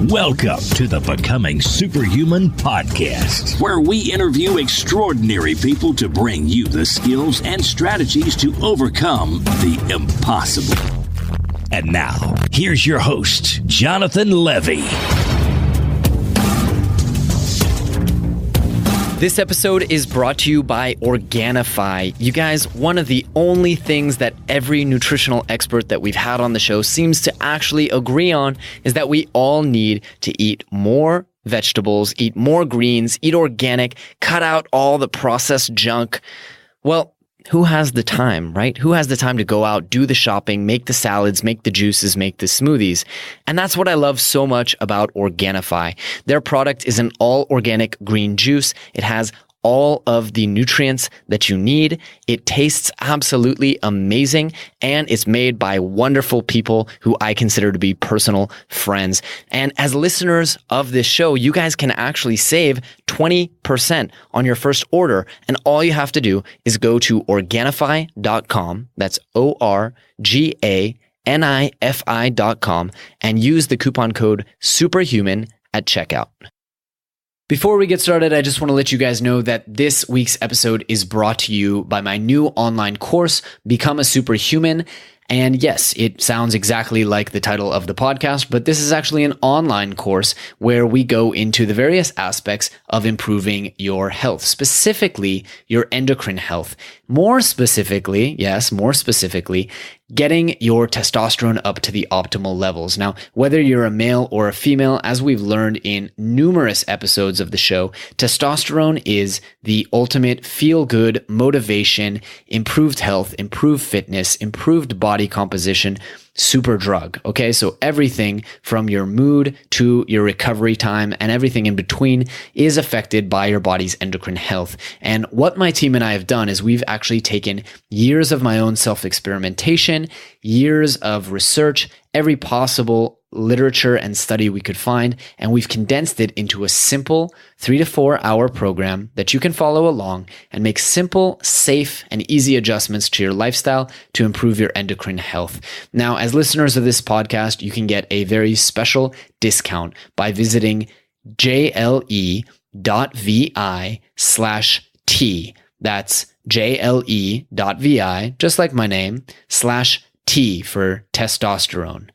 Welcome to the Becoming Superhuman podcast, where we interview extraordinary people to bring you the skills and strategies to overcome the impossible. And now, here's your host, Jonathan Levy. This episode is brought to you by Organifi. You guys, one of the only things that every nutritional expert that we've had on the show seems to actually agree on is that we all need to eat more vegetables, eat more greens, eat organic, cut out all the processed junk. Well, who has the time, right? Who has the time to go out, do the shopping, make the salads, make the juices, make the smoothies? And that's what I love so much about Organifi. Their product is an all-organic green juice. It has all of the nutrients that you need. It tastes absolutely amazing, and it's made by wonderful people who I consider to be personal friends. And as listeners of this show, you guys can actually save 20% on your first order. And all you have to do is go to Organifi.com. That's Organifi.com and use the coupon code SUPERHUMAN at checkout. Before we get started, I just want to let you guys know that this week's episode is brought to you by my new online course, Become a Superhuman. And yes, it sounds exactly like the title of the podcast, but this is actually an online course where we go into the various aspects of improving your health, specifically your endocrine health. More specifically, getting your testosterone up to the optimal levels. Now, whether you're a male or a female, as we've learned in numerous episodes of the show, testosterone is the ultimate feel-good motivation, improved health, improved fitness, improved body composition, super drug. Okay, so everything from your mood to your recovery time and everything in between is affected by your body's endocrine health. And what my team and I have done is we've actually taken years of my own self-experimentation, years of research, every possible literature and study we could find, and we've condensed it into a simple 3 to 4 hour program that you can follow along and make simple, safe, and easy adjustments to your lifestyle to improve your endocrine health. Now, as listeners of this podcast, you can get a very special discount by visiting jle.vi/T. That's jle.vi, just like my name, /T for testosterone.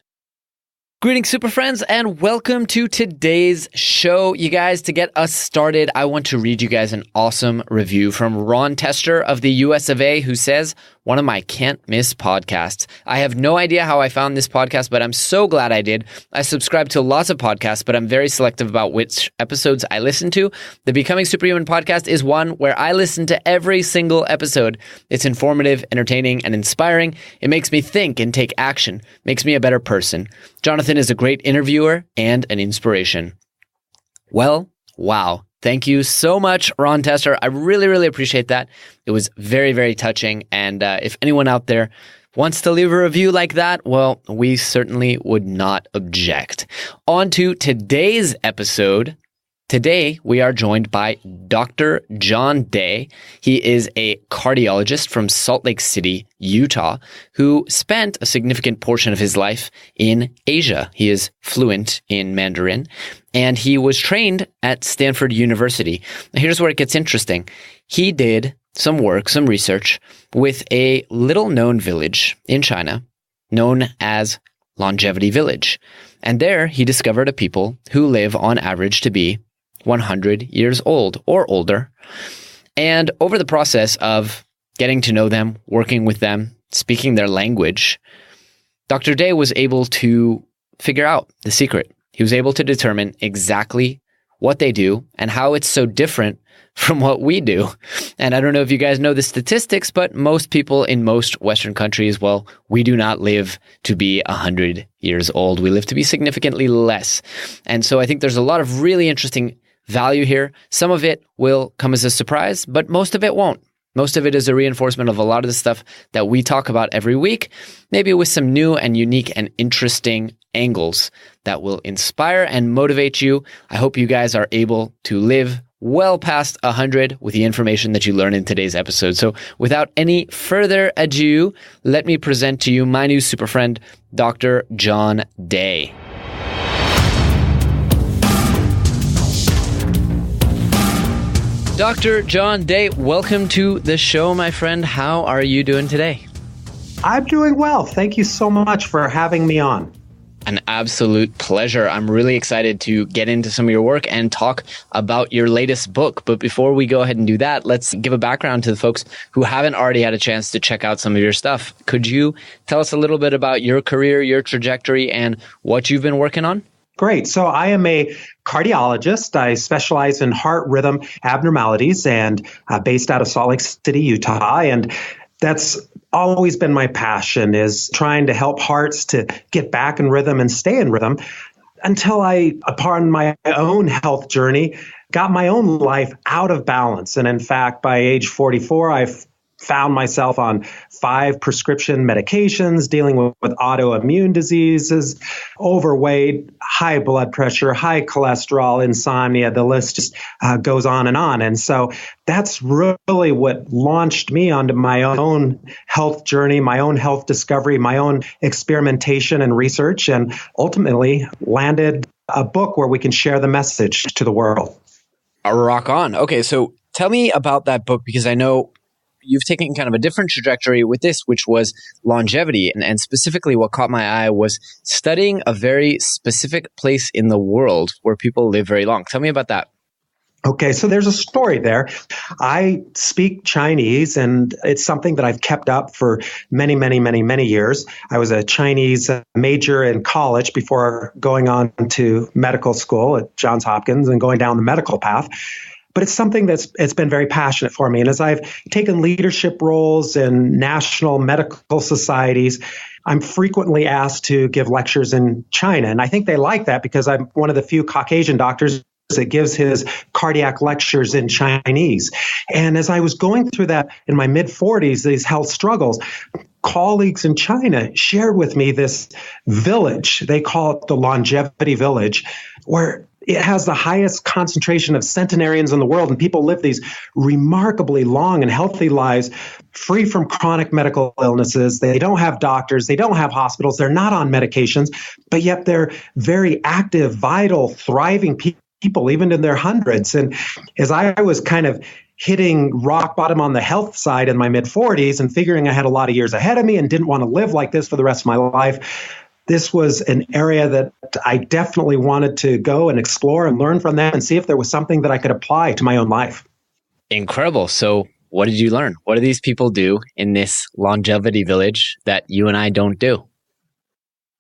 Greetings, super friends, and welcome to today's show. You guys, to get us started, I want to read you guys an awesome review from Ron Tester of the US of A, who says, one of my can't miss podcasts. I have no idea how I found this podcast, but I'm so glad I did. I subscribe to lots of podcasts, but I'm very selective about which episodes I listen to. The Becoming Superhuman podcast is one where I listen to every single episode. It's informative, entertaining, and inspiring. It makes me think and take action, makes me a better person. Jonathan is a great interviewer and an inspiration. Well, wow. Thank you so much, Ron Tester. I really, really appreciate that. It was very, very touching. And if anyone out there wants to leave a review like that, well, we certainly would not object. On to today's episode. Today, we are joined by Dr. John Day. He is a cardiologist from Salt Lake City, Utah, who spent a significant portion of his life in Asia. He is fluent in Mandarin, and he was trained at Stanford University. Now, here's where it gets interesting. He did some work, some research with a little-known village in China known as Longevity Village. And there, he discovered a people who live on average to be 100 years old or older. And over the process of getting to know them, working with them, speaking their language, Dr. Day was able to figure out the secret. He was able to determine exactly what they do and how it's so different from what we do. And I don't know if you guys know the statistics, but most people in most Western countries, well, we do not live to be 100 years old. We live to be significantly less. And so I think there's a lot of really interesting value here. Some of it will come as a surprise, but most of it won't. Most of it is a reinforcement of a lot of the stuff that we talk about every week, maybe with some new and unique and interesting angles that will inspire and motivate you. I hope you guys are able to live well past 100 with the information that you learn in today's episode. So without any further ado, let me present to you my new super friend, Dr. John Day. Dr. John Day, welcome to the show, my friend. How are you doing today? I'm doing well. Thank you so much for having me on. An absolute pleasure. I'm really excited to get into some of your work and talk about your latest book. But before we go ahead and do that, let's give a background to the folks who haven't already had a chance to check out some of your stuff. Could you tell us a little bit about your career, your trajectory, and what you've been working on? Great. So I am a cardiologist. I specialize in heart rhythm abnormalities and based out of Salt Lake City, Utah. And that's always been my passion, is trying to help hearts to get back in rhythm and stay in rhythm until I, upon my own health journey, got my own life out of balance. And in fact, by age 44, I've found myself on 5 prescription medications, dealing with autoimmune diseases, overweight, high blood pressure, high cholesterol, insomnia. The list just goes on. And so that's really what launched me onto my own health journey, my own health discovery, my own experimentation and research, and ultimately landed a book where we can share the message to the world. Rock on. Okay, so tell me about that book, because I know you've taken kind of a different trajectory with this, which was longevity. And specifically what caught my eye was studying a very specific place in the world where people live very long. Tell me about that. Okay, so there's a story there. I speak Chinese, and it's something that I've kept up for many, many, many, many years. I was a Chinese major in college before going on to medical school at Johns Hopkins and going down the medical path. But it's something it's been very passionate for me. And as I've taken leadership roles in national medical societies, I'm frequently asked to give lectures in China. And I think they like that because I'm one of the few Caucasian doctors that gives his cardiac lectures in Chinese. And as I was going through that in my mid-40s, these health struggles, colleagues in China shared with me this village. They call it the Longevity Village, where it has the highest concentration of centenarians in the world, and people live these remarkably long and healthy lives, free from chronic medical illnesses. They don't have doctors. They don't have hospitals. They're not on medications, but yet they're very active, vital, thriving people, even in their hundreds. And as I was kind of hitting rock bottom on the health side in my mid-40s and figuring I had a lot of years ahead of me and didn't want to live like this for the rest of my life, this was an area that I definitely wanted to go and explore and learn from them and see if there was something that I could apply to my own life. Incredible. So what did you learn? What do these people do in this longevity village that you and I don't do?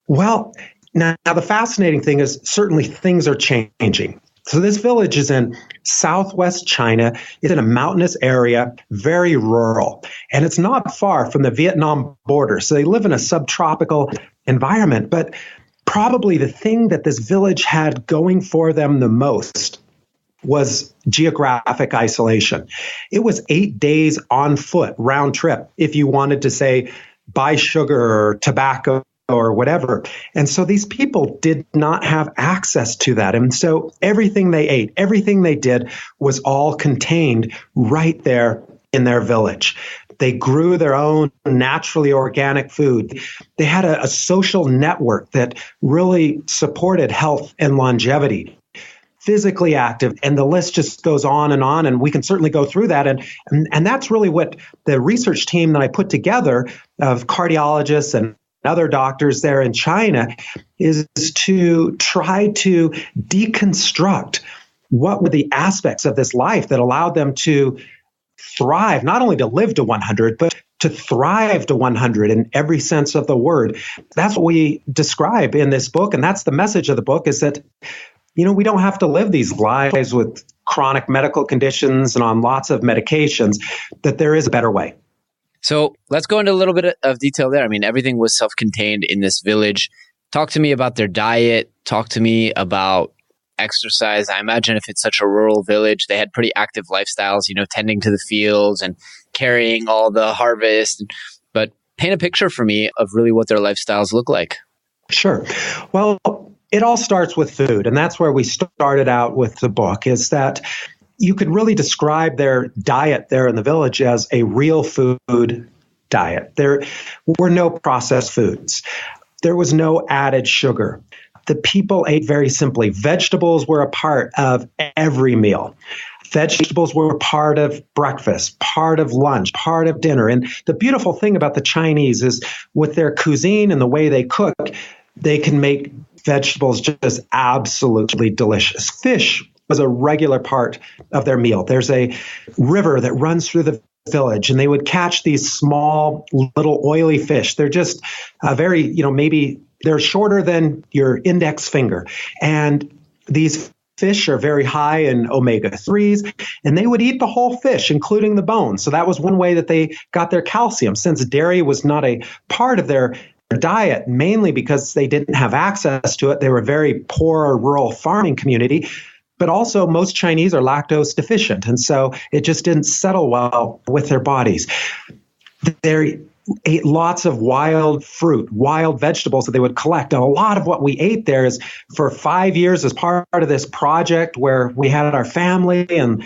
Well, now the fascinating thing is certainly things are changing. So this village is in southwest China. It's in a mountainous area, very rural, and it's not far from the Vietnam border. So they live in a subtropical environment. But probably the thing that this village had going for them the most was geographic isolation. It was 8 days on foot, round trip, if you wanted to, say, buy sugar or tobacco or whatever. And so these people did not have access to that. And so everything they ate, everything they did was all contained right there in their village. They grew their own naturally organic food. They had a social network that really supported health and longevity. Physically active, and the list just goes on, and we can certainly go through that. And that's really what the research team that I put together of cardiologists and other doctors there in China is to try to deconstruct what were the aspects of this life that allowed them to thrive, not only to live to 100, but to thrive to 100 in every sense of the word. That's what we describe in this book. And that's the message of the book, is that, we don't have to live these lives with chronic medical conditions and on lots of medications, that there is a better way. So let's go into a little bit of detail there. I mean, everything was self-contained in this village. Talk to me about their diet. Talk to me about exercise. I imagine if it's such a rural village, they had pretty active lifestyles, tending to the fields and carrying all the harvest. But paint a picture for me of really what their lifestyles look like. Sure. Well, it all starts with food. And that's where we started out with the book, is that you could really describe their diet there in the village as a real food diet. There were no processed foods. There was no added sugar. the people ate very simply. Vegetables were a part of every meal. Vegetables were part of breakfast, part of lunch, part of dinner. And the beautiful thing about the Chinese is with their cuisine and the way they cook, they can make vegetables just absolutely delicious. Fish was a regular part of their meal. There's a river that runs through the village, and they would catch these small, little oily fish. They're just very, maybe they're shorter than your index finger. And these fish are very high in omega-3s, and they would eat the whole fish, including the bones. So that was one way that they got their calcium, since dairy was not a part of their diet, mainly because they didn't have access to it. They were a very poor rural farming community, but also most Chinese are lactose deficient. And so it just didn't settle well with their bodies. They ate lots of wild fruit, wild vegetables that they would collect. And a lot of what we ate there is for 5 years as part of this project where we had our family and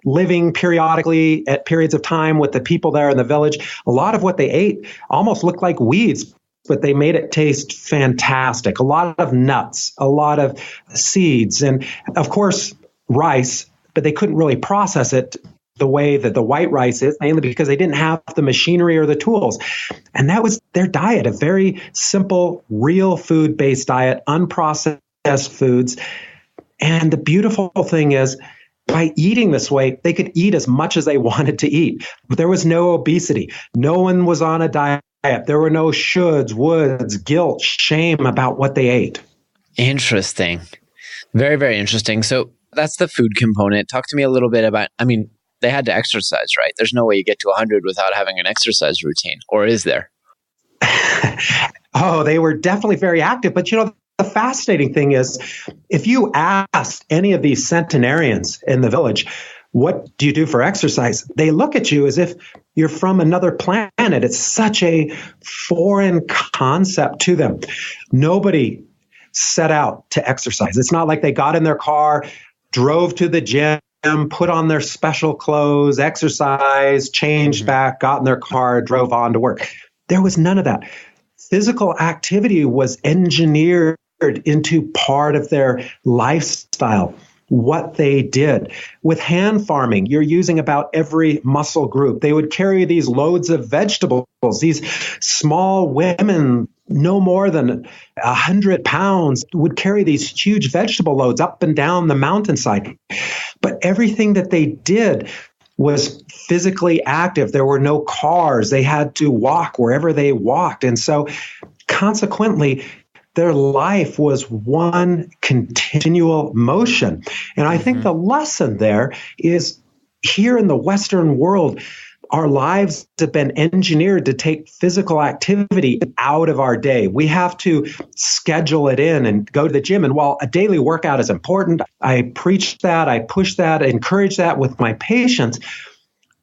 living periodically at periods of time with the people there in the village. A lot of what they ate almost looked like weeds, but they made it taste fantastic. A lot of nuts, a lot of seeds, and of course, rice, but they couldn't really process it the way that the white rice is, mainly because they didn't have the machinery or the tools. And that was their diet, a very simple, real food-based diet, unprocessed foods. And the beautiful thing is, by eating this way, they could eat as much as they wanted to eat. There was no obesity. No one was on a diet. There were no shoulds, woulds, guilt, shame about what they ate. Interesting. Very, very interesting. So that's the food component. Talk to me a little bit about, they had to exercise, right? There's no way you get to 100 without having an exercise routine, or is there? Oh, they were definitely very active. But the fascinating thing is, if you asked any of these centenarians in the village, what do you do for exercise? They look at you as if you're from another planet. It's such a foreign concept to them. Nobody set out to exercise. It's not like they got in their car, drove to the gym, put on their special clothes, exercised, changed back, got in their car, drove on to work. There was none of that. Physical activity was engineered into part of their lifestyle, what they did. With hand farming, you're using about every muscle group. They would carry these loads of vegetables. These small women, no more than 100 pounds, would carry these huge vegetable loads up and down the mountainside. But everything that they did was physically active. There were no cars. They had to walk wherever they walked. And so consequently, their life was one continual motion. And I think the lesson there is, here in the Western world, our lives have been engineered to take physical activity out of our day. We have to schedule it in and go to the gym. And while a daily workout is important, I preach that, I push that, I encourage that with my patients,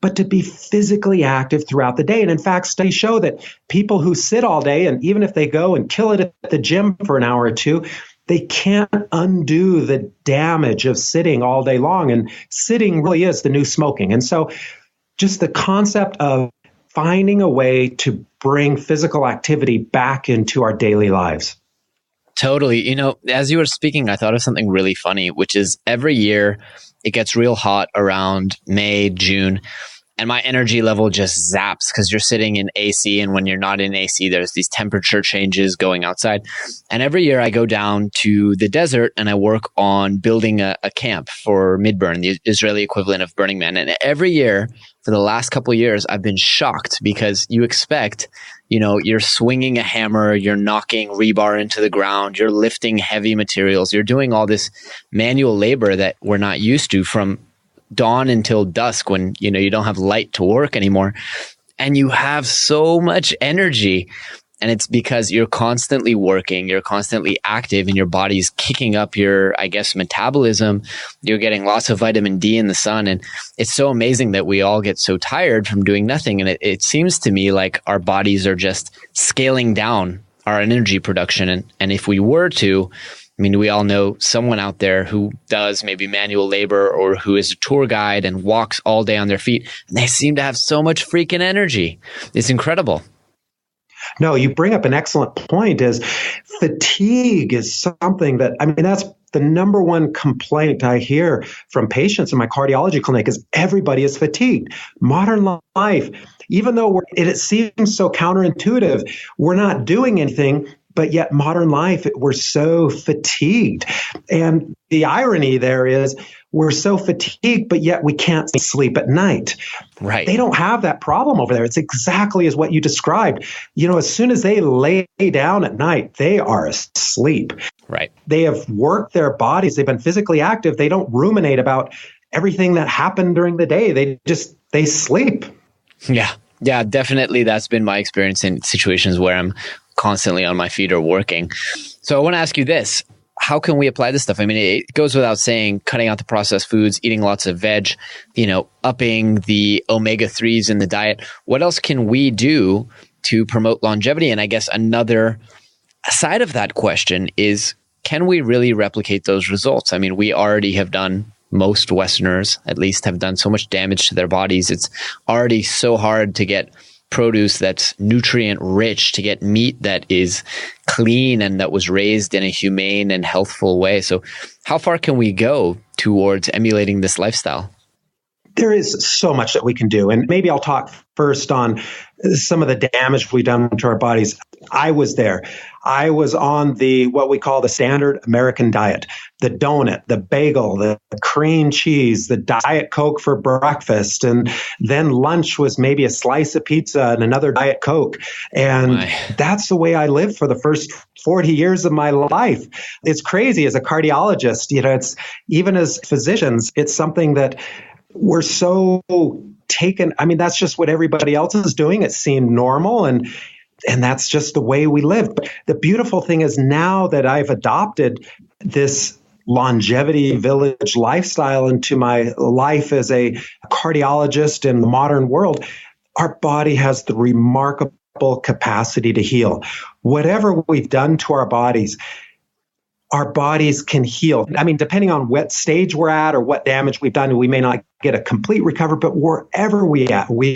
but to be physically active throughout the day. And in fact, studies show that people who sit all day, and even if they go and kill it at the gym for an hour or two, they can't undo the damage of sitting all day long. And sitting really is the new smoking. And so just the concept of finding a way to bring physical activity back into our daily lives. Totally. As you were speaking, I thought of something really funny, which is every year it gets real hot around May, June, and my energy level just zaps because you're sitting in AC. And when you're not in AC, there's these temperature changes going outside. And every year I go down to the desert and I work on building a camp for Midburn, the Israeli equivalent of Burning Man. And every year for the last couple of years, I've been shocked because you expect, you're swinging a hammer, you're knocking rebar into the ground, you're lifting heavy materials, you're doing all this manual labor that we're not used to from dawn until dusk when, you don't have light to work anymore. And you have so much energy. And it's because you're constantly working, you're constantly active, and your body's kicking up your, metabolism. You're getting lots of vitamin D in the sun. And it's so amazing that we all get so tired from doing nothing. And it seems to me like our bodies are just scaling down our energy production. And if we were to, we all know someone out there who does maybe manual labor or who is a tour guide and walks all day on their feet, and they seem to have so much freaking energy. It's incredible. No, you bring up an excellent point is fatigue is something that, that's the number one complaint I hear from patients in my cardiology clinic is everybody is fatigued. Modern life, even though it seems so counterintuitive, we're not doing anything, but yet modern life, we're so fatigued. And the irony there is we're so fatigued, but yet we can't sleep at night. Right. They don't have that problem over there. It's exactly as what you described. As soon as they lay down at night, they are asleep. Right. They have worked their bodies. They've been physically active. They don't ruminate about everything that happened during the day. They sleep. Yeah. Yeah, definitely. That's been my experience in situations where I'm constantly on my feet or working. So I want to ask you this. How can we apply this stuff? It goes without saying, cutting out the processed foods, eating lots of veg, upping the omega-3s in the diet. What else can we do to promote longevity? And I guess another side of that question is, can we really replicate those results? We already have done, most Westerners at least have done so much damage to their bodies. It's already so hard to get produce that's nutrient rich, to get meat that is clean and that was raised in a humane and healthful way. So how far can we go towards emulating this lifestyle? There is so much that we can do. And maybe I'll talk first on some of the damage we've done to our bodies. I was there. I was on what we call the standard American diet, the donut, the bagel, the cream cheese, the Diet Coke for breakfast. And then lunch was maybe a slice of pizza and another Diet Coke. And that's the way I lived for the first 40 years of my life. It's crazy as a cardiologist, it's even as physicians, it's something that we're so taken. That's just what everybody else is doing. It seemed normal. And that's just the way we live. But the beautiful thing is now that I've adopted this longevity village lifestyle into my life as a cardiologist in the modern world, our body has the remarkable capacity to heal. Whatever we've done to our bodies can heal. Depending on what stage we're at or what damage we've done, we may not get a complete recovery, but wherever we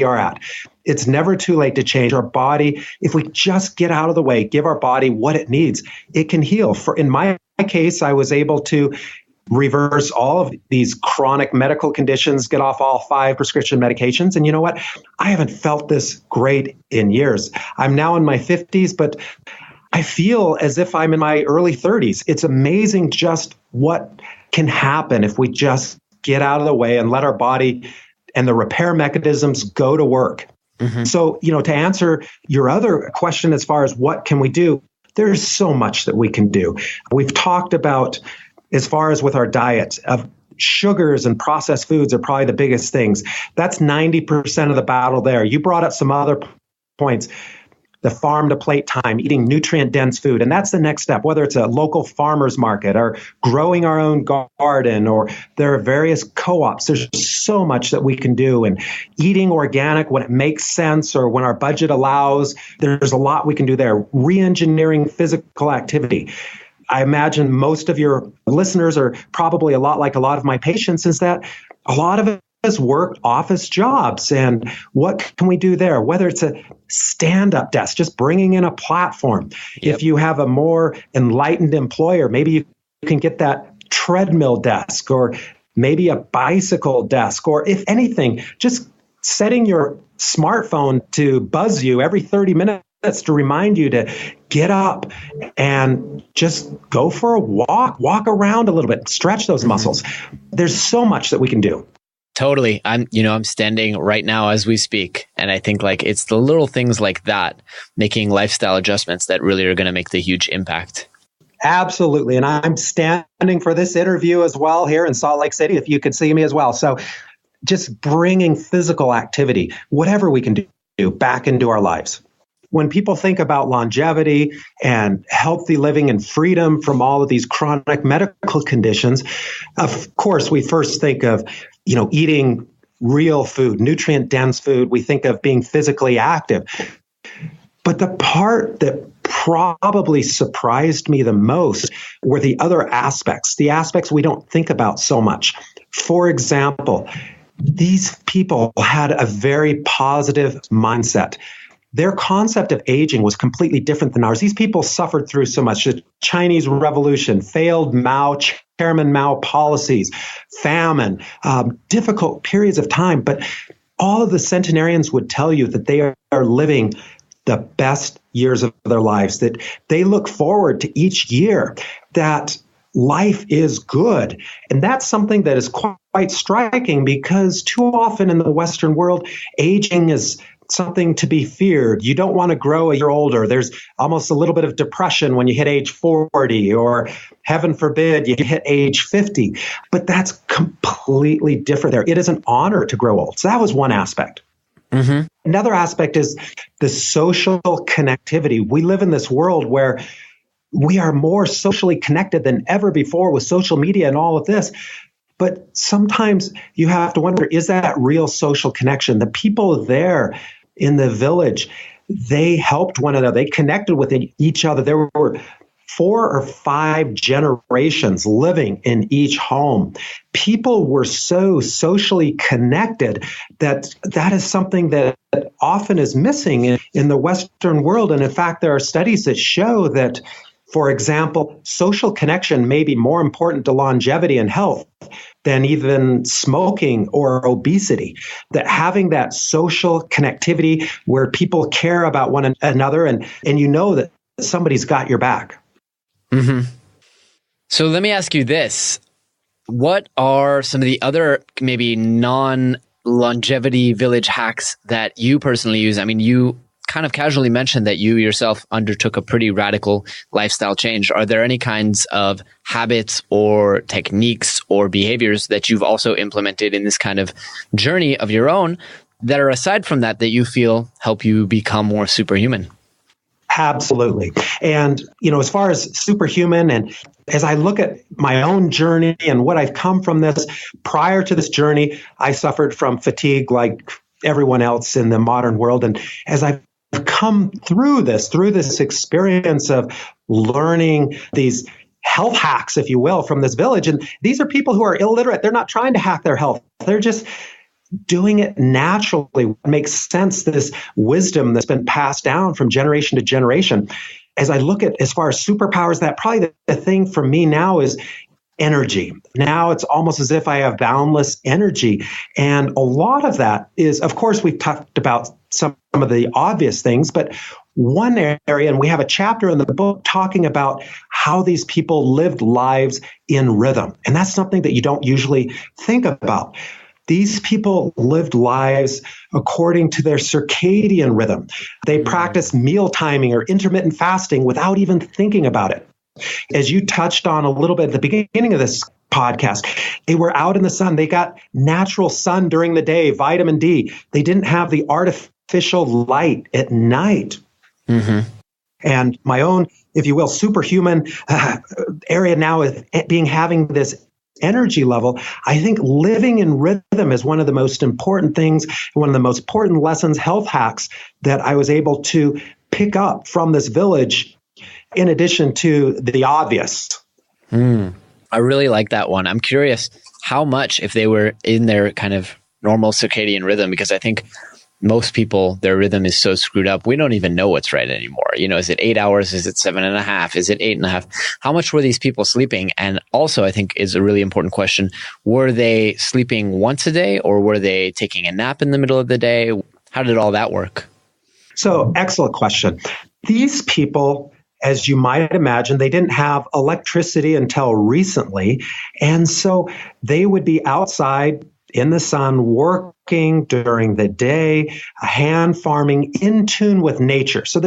are at, it's never too late to change our body. If we just get out of the way, give our body what it needs, it can heal. In my case, I was able to reverse all of these chronic medical conditions, get off all 5 prescription medications. And you know what? I haven't felt this great in years. I'm now in my 50s, but I feel as if I'm in my early 30s. It's amazing just what can happen if we just get out of the way and let our body and the repair mechanisms go to work. Mm-hmm. So, to answer your other question as far as what can we do, there's so much that we can do. We've talked about, as far as with our diet, of sugars and processed foods are probably the biggest things. That's 90% of the battle there. You brought up some other points. The farm to plate time, eating nutrient dense food. And that's the next step, whether it's a local farmer's market or growing our own garden, or there are various co-ops. There's so much that we can do. And eating organic when it makes sense or when our budget allows, there's a lot we can do there. Re-engineering physical activity. I imagine most of your listeners are probably a lot like a lot of my patients, is that a lot of it has worked office jobs. And what can we do there? Whether it's a stand-up desk, just bringing in a platform. Yep. If you have a more enlightened employer, maybe you can get that treadmill desk or maybe a bicycle desk, or if anything, just setting your smartphone to buzz you every 30 minutes to remind you to get up and just go for a walk around a little bit, stretch those muscles. There's so much that we can do. Totally. I'm standing right now as we speak. And I think it's the little things like that, making lifestyle adjustments that really are going to make the huge impact. Absolutely. And I'm standing for this interview as well here in Salt Lake City, if you could see me as well. So just bringing physical activity, whatever we can do, back into our lives. When people think about longevity and healthy living and freedom from all of these chronic medical conditions, of course, we first think of eating real food, nutrient-dense food. We think of being physically active. But the part that probably surprised me the most were the other aspects, the aspects we don't think about so much. For example, these people had a very positive mindset. their concept of aging was completely different than ours. These people suffered through so much: the Chinese Revolution, failed Chairman Mao policies, famine, difficult periods of time. But all of the centenarians would tell you that they are living the best years of their lives, that they look forward to each year, that life is good. And that's something that is quite striking, because too often in the Western world, aging is something to be feared. You don't want to grow a year older. There's almost a little bit of depression when you hit age 40, or heaven forbid, you hit age 50. But that's completely different there. It is an honor to grow old. So that was one aspect. Mm-hmm. Another aspect is the social connectivity. We live in this world where we are more socially connected than ever before with social media and all of this. But sometimes you have to wonder, is that real social connection? The people there in the village, they helped one another. They connected with each other. There were 4 or 5 generations living in each home. People were so socially connected that is something that often is missing in the Western world. And in fact, there are studies that show that, for example, social connection may be more important to longevity and health than even smoking or obesity. That having that social connectivity where people care about one another and you know that somebody's got your back. Mm-hmm. So let me ask you this. What are some of the other maybe non-longevity village hacks that you personally use? I mean, you kind of casually mentioned that you yourself undertook a pretty radical lifestyle change. Are there any kinds of habits or techniques or behaviors that you've also implemented in this kind of journey of your own that are aside from that you feel help you become more superhuman? Absolutely. And, as far as superhuman, and as I look at my own journey and what I've come from this, prior to this journey, I suffered from fatigue like everyone else in the modern world. And as I've come through this experience of learning these health hacks, if you will, from this village, and these are people who are illiterate. They're not trying to hack their health. They're just doing it naturally. It makes sense, this wisdom that's been passed down from generation to generation. As I look at, as far as superpowers, that probably the thing for me now is energy. Now it's almost as if I have boundless energy. And a lot of that is, of course, we've talked about some of the obvious things, but one area, and we have a chapter in the book talking about how these people lived lives in rhythm. And that's something that you don't usually think about. These people lived lives according to their circadian rhythm. They practiced meal timing or intermittent fasting without even thinking about it. As you touched on a little bit at the beginning of this podcast, they were out in the sun. They got natural sun during the day, vitamin D. They didn't have the artificial light at night. Mm-hmm. And my own, if you will, superhuman area now is having this energy level. I think living in rhythm is one of the most important things, one of the most important lessons, health hacks that I was able to pick up from this village, in addition to the obvious. I really like that one. I'm curious how much, if they were in their kind of normal circadian rhythm, because I think most people, their rhythm is so screwed up, we don't even know what's right anymore. Is it 8 hours? Is it 7.5? Is it 8.5? How much were these people sleeping? And also, I think is a really important question. Were they sleeping once a day, or were they taking a nap in the middle of the day? How did all that work? So, excellent question. These people, as you might imagine, they didn't have electricity until recently. And so they would be outside in the sun, working during the day, hand farming, in tune with nature. So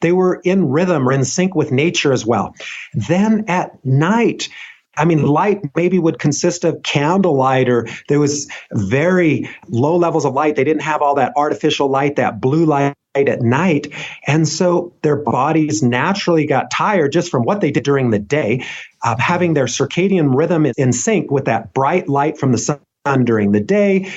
they were in rhythm or in sync with nature as well. Then at night, light maybe would consist of candlelight, or there was very low levels of light. They didn't have all that artificial light, that blue light at night. And so their bodies naturally got tired just from what they did during the day, having their circadian rhythm in sync with that bright light from the sun during the day,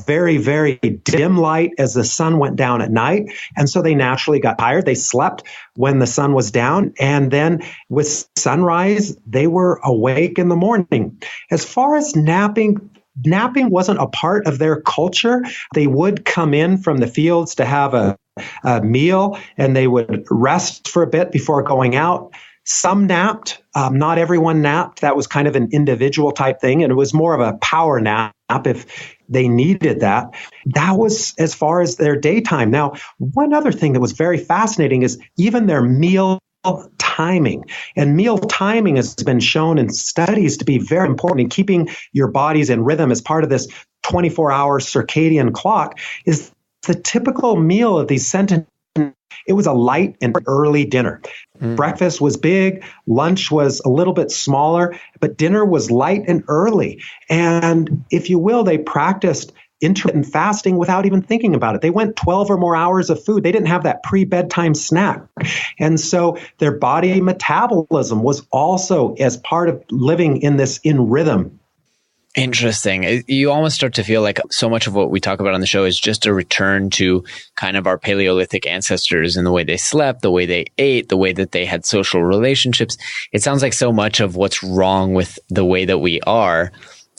very, very dim light as the sun went down at night. And so they naturally got tired. They slept when the sun was down. And then with sunrise, they were awake in the morning. As far as napping wasn't a part of their culture. They would come in from the fields to have a a meal and they would rest for a bit before going out. Some napped. Not everyone napped. That was kind of an individual type thing. And it was more of a power nap if they needed that. That was as far as their daytime. Now, one other thing that was very fascinating is even their meal timing. And meal timing has been shown in studies to be very important in keeping your bodies in rhythm as part of this 24-hour circadian clock. Is the typical meal of these sentient, it was a light and early dinner. Breakfast was big, lunch was a little bit smaller, but dinner was light and early. And if you will, they practiced intermittent fasting without even thinking about it. They went 12 or more hours of food. They didn't have that pre-bedtime snack. And so their body metabolism was also as part of living in this in rhythm. Interesting. You almost start to feel like so much of what we talk about on the show is just a return to kind of our Paleolithic ancestors and the way they slept, the way they ate, the way that they had social relationships. It sounds like so much of what's wrong with the way that we are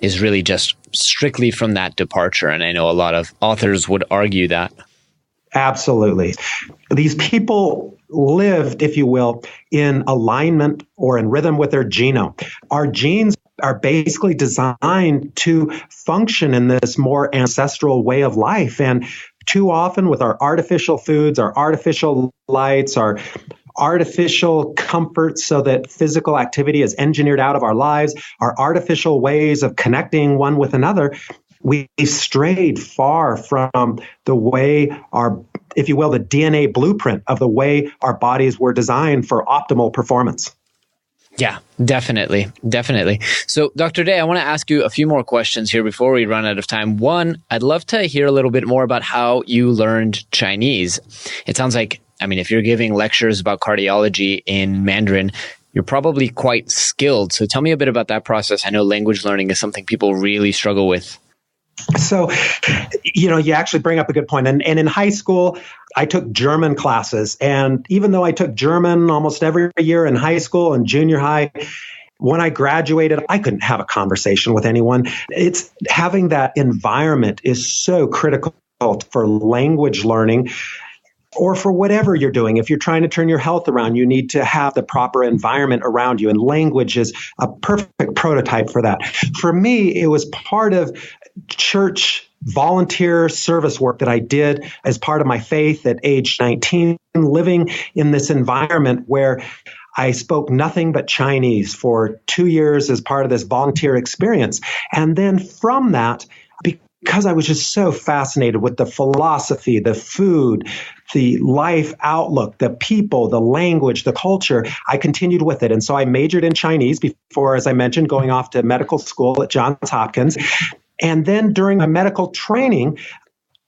is really just strictly from that departure. And I know a lot of authors would argue that. Absolutely. These people lived, if you will, in alignment or in rhythm with their genome. Our genes are basically designed to function in this more ancestral way of life. And too often with our artificial foods, our artificial lights, our artificial comforts so that physical activity is engineered out of our lives, our artificial ways of connecting one with another, we've strayed far from the way our, if you will, the DNA blueprint of the way our bodies were designed for optimal performance. Yeah, definitely. Definitely. So, Dr. Day, I want to ask you a few more questions here before we run out of time. One, I'd love to hear a little bit more about how you learned Chinese. It sounds like, I mean, if you're giving lectures about cardiology in Mandarin, you're probably quite skilled. So tell me a bit about that process. I know language learning is something people really struggle with. So, you actually bring up a good point. And in high school, I took German classes. And even though I took German almost every year in high school and junior high, when I graduated, I couldn't have a conversation with anyone. It's having that environment is so critical for language learning. Or for whatever you're doing. If you're trying to turn your health around, you need to have the proper environment around you. And language is a perfect prototype for that. For me, it was part of church volunteer service work that I did as part of my faith at age 19, living in this environment where I spoke nothing but Chinese for 2 years as part of this volunteer experience. And then from that, because I was just so fascinated with the philosophy, the food, the life outlook, the people, the language, the culture, I continued with it. And so I majored in Chinese before, as I mentioned, going off to medical school at Johns Hopkins. And then during my medical training,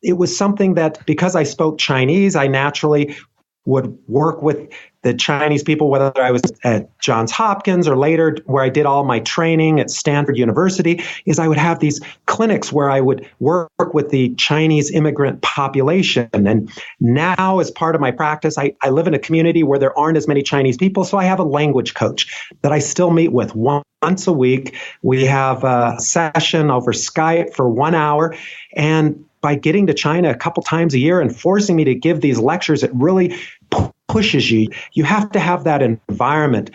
it was something that because I spoke Chinese, I naturally would work with the Chinese people, whether I was at Johns Hopkins or later where I did all my training at Stanford University, is I would have these clinics where I would work with the Chinese immigrant population. And now as part of my practice, I live in a community where there aren't as many Chinese people. So I have a language coach that I still meet with once a week. We have a session over Skype for 1 hour. And by getting to China a couple times a year and forcing me to give these lectures, it really pushes you. You have to have that environment.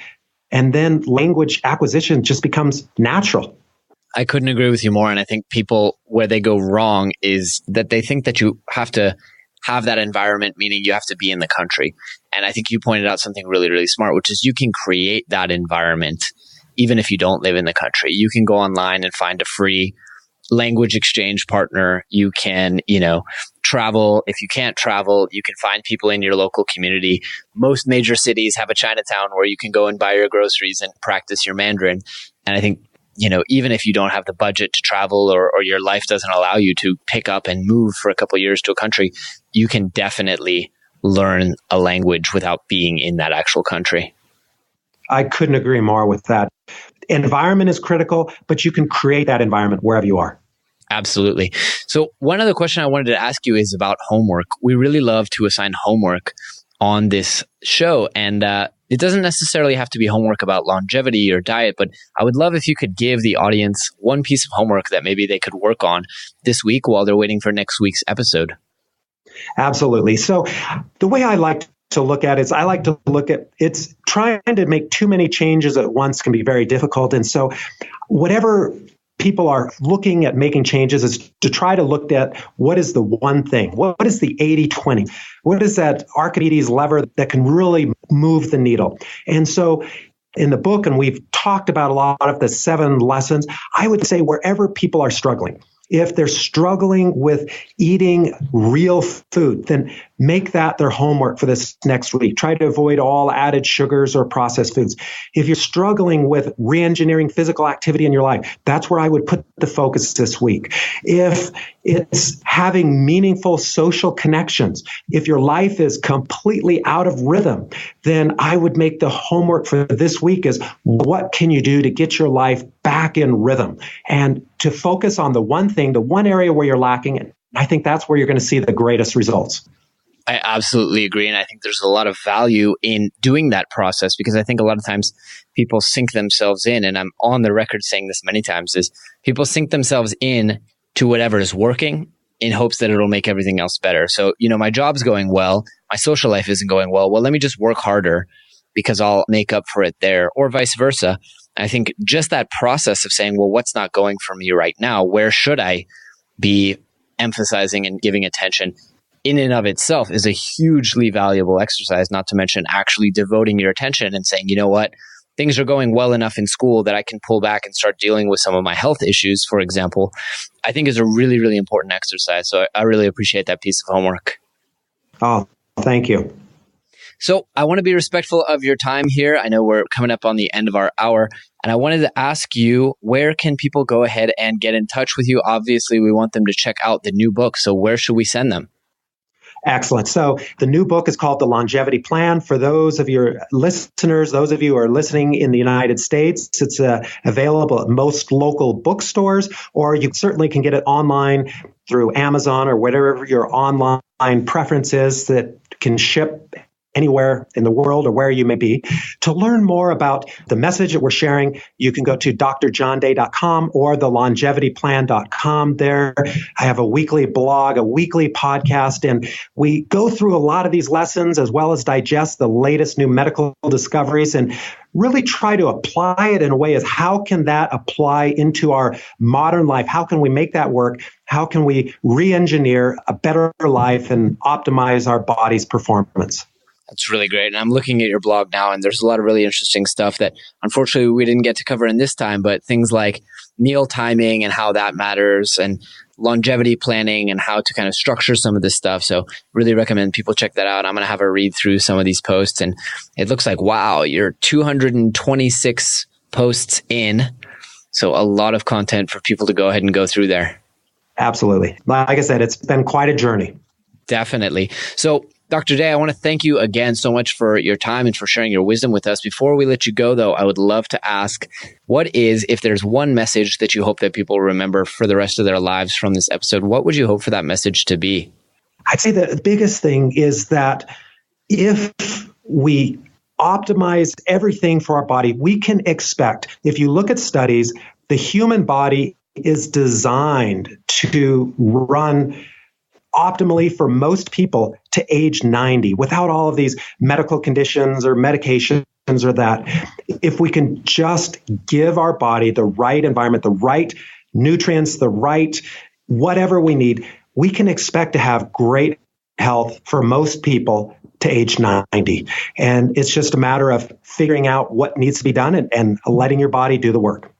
And then language acquisition just becomes natural. I couldn't agree with you more. And I think people, where they go wrong is that they think that you have to have that environment, meaning you have to be in the country. And I think you pointed out something really, really smart, which is you can create that environment even if you don't live in the country. You can go online and find a free language exchange partner. You can, travel. If you can't travel, you can find people in your local community. Most major cities have a Chinatown where you can go and buy your groceries and practice your Mandarin. And I think, even if you don't have the budget to travel or your life doesn't allow you to pick up and move for a couple of years to a country, you can definitely learn a language without being in that actual country. I couldn't agree more with that. Environment is critical, but you can create that environment wherever you are. Absolutely. So one other question I wanted to ask you is about homework. We really love to assign homework on this show. And it doesn't necessarily have to be homework about longevity or diet, but I would love if you could give the audience one piece of homework that maybe they could work on this week while they're waiting for next week's episode. Absolutely. So the way I like to look at it is I like to look at it's trying to make too many changes at once can be very difficult. And so whatever people are looking at making changes is to try to look at what is the one thing, what is the 80-20, what is that Archimedes lever that can really move the needle. And so in the book, and we've talked about a lot of the 7 lessons, I would say wherever people are struggling, if they're struggling with eating real food, then make that their homework for this next week. Try to avoid all added sugars or processed foods. If you're struggling with re-engineering physical activity in your life, that's where I would put the focus this week. If it's having meaningful social connections, if your life is completely out of rhythm, then I would make the homework for this week is what can you do to get your life back in rhythm and to focus on the one thing, the one area where you're lacking. And I think that's where you're going to see the greatest results. I absolutely agree. And I think there's a lot of value in doing that process because I think a lot of times people sink themselves in, and I'm on the record saying this many times, is people sink themselves in to whatever is working in hopes that it'll make everything else better. So, my job's going well, my social life isn't going well. Well, let me just work harder because I'll make up for it there, or vice versa. I think just that process of saying, well, what's not going for me right now? Where should I be emphasizing and giving attention in and of itself is a hugely valuable exercise, not to mention actually devoting your attention and saying, you know what, things are going well enough in school that I can pull back and start dealing with some of my health issues, for example, I think is a really, really important exercise. So I really appreciate that piece of homework. Oh, thank you. So I want to be respectful of your time here. I know we're coming up on the end of our hour, and I wanted to ask you, where can people go ahead and get in touch with you? Obviously, we want them to check out the new book. So where should we send them? Excellent. So the new book is called The Longevity Plan. For those of your listeners, those of you who are listening in the United States, it's available at most local bookstores, or you certainly can get it online through Amazon or whatever your online preference is that can ship anywhere in the world or where you may be. To learn more about the message that we're sharing, you can go to drjohnday.com or thelongevityplan.com. There, I have a weekly blog, a weekly podcast, and we go through a lot of these lessons as well as digest the latest new medical discoveries and really try to apply it in a way as how can that apply into our modern life? How can we make that work? How can we re-engineer a better life and optimize our body's performance? That's really great. And I'm looking at your blog now, and there's a lot of really interesting stuff that unfortunately we didn't get to cover in this time, but things like meal timing and how that matters, and longevity planning and how to kind of structure some of this stuff. So really recommend people check that out. I'm going to have a read through some of these posts, and it looks like, wow, you're 226 posts in. So a lot of content for people to go ahead and go through there. Absolutely. Like I said, it's been quite a journey. Definitely. So Dr. Day, I want to thank you again so much for your time and for sharing your wisdom with us. Before we let you go, though, I would love to ask, what is, if there's one message that you hope that people remember for the rest of their lives from this episode, what would you hope for that message to be? I'd say the biggest thing is that if we optimize everything for our body, we can expect, if you look at studies, the human body is designed to run optimally for most people to age 90 without all of these medical conditions or medications or that. If we can just give our body the right environment, the right nutrients, the right whatever we need, we can expect to have great health for most people to age 90. And it's just a matter of figuring out what needs to be done and letting your body do the work.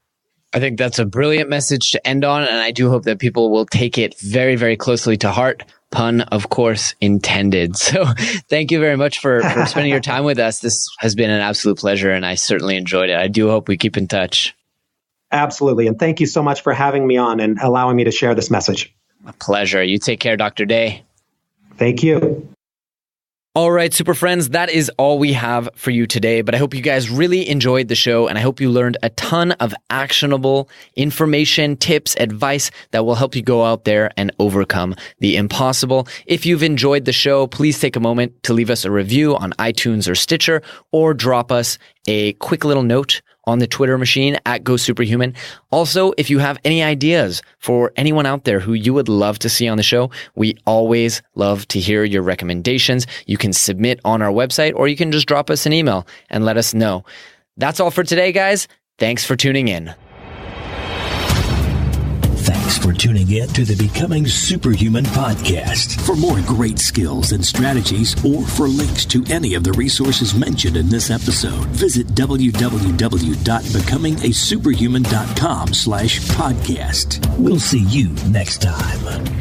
I think that's a brilliant message to end on, and I do hope that people will take it very, very closely to heart. Pun, of course, intended. So thank you very much for spending your time with us. This has been an absolute pleasure, and I certainly enjoyed it. I do hope we keep in touch. Absolutely. And thank you so much for having me on and allowing me to share this message. A pleasure. You take care, Dr. Day. Thank you. All right, super friends, that is all we have for you today, but I hope you guys really enjoyed the show, and I hope you learned a ton of actionable information, tips, advice that will help you go out there and overcome the impossible. If you've enjoyed the show, please take a moment to leave us a review on iTunes or Stitcher, or drop us a quick little note on the Twitter machine at GoSuperhuman. Also, if you have any ideas for anyone out there who you would love to see on the show, we always love to hear your recommendations. You can submit on our website, or you can just drop us an email and let us know. That's all for today, guys. Thanks for tuning in. Thanks for tuning in to the Becoming Superhuman podcast. For more great skills and strategies, or for links to any of the resources mentioned in this episode, visit www.becomingasuperhuman.com/podcast. We'll see you next time.